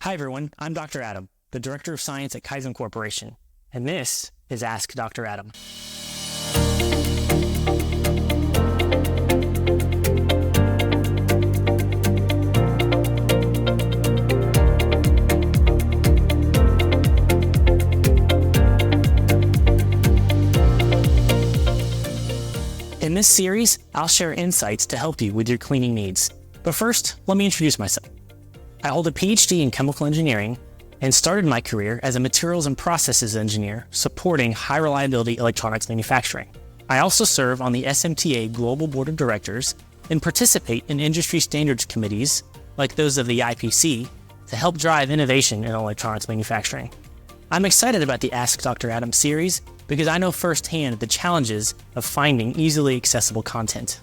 Hi everyone, I'm Dr. Adam, the Director of Science at Kaizen Corporation, and this is AskDrAdam. In this series, I'll share insights to help you with your cleaning needs. But first, let me introduce myself. I hold a PhD in chemical engineering and started my career as a materials and processes engineer supporting high reliability electronics manufacturing. I also serve on the SMTA Global Board of Directors and participate in industry standards committees like those of the IPC to help drive innovation in electronics manufacturing. I'm excited about the Ask Dr. Adam series because I know firsthand the challenges of finding easily accessible content.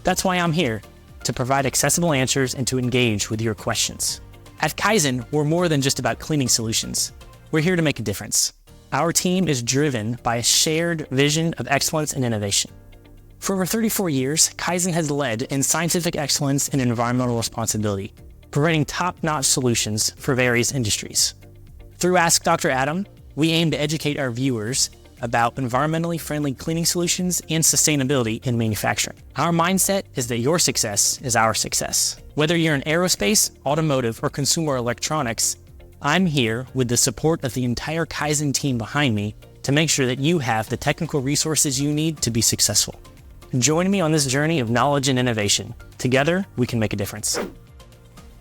That's why I'm here, to provide accessible answers and to engage with your questions. At Kaizen, we're more than just about cleaning solutions. We're here to make a difference. Our team is driven by a shared vision of excellence and innovation. For over 34 years, Kaizen has led in scientific excellence and environmental responsibility, providing top-notch solutions for various industries. Through Ask Dr. Adam, we aim to educate our viewers about environmentally friendly cleaning solutions and sustainability in manufacturing. Our mindset is that your success is our success. Whether you're in aerospace, automotive, or consumer electronics, I'm here with the support of the entire Kaizen team behind me to make sure that you have the technical resources you need to be successful. Join me on this journey of knowledge and innovation. Together, we can make a difference.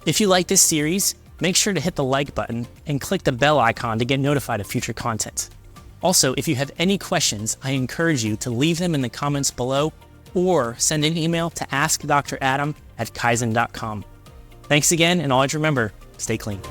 If you like this series, make sure to hit the like button and click the bell icon to get notified of future content. Also, if you have any questions, I encourage you to leave them in the comments below or send an email to askdradam@kaizen.com. Thanks again, and always remember, stay clean.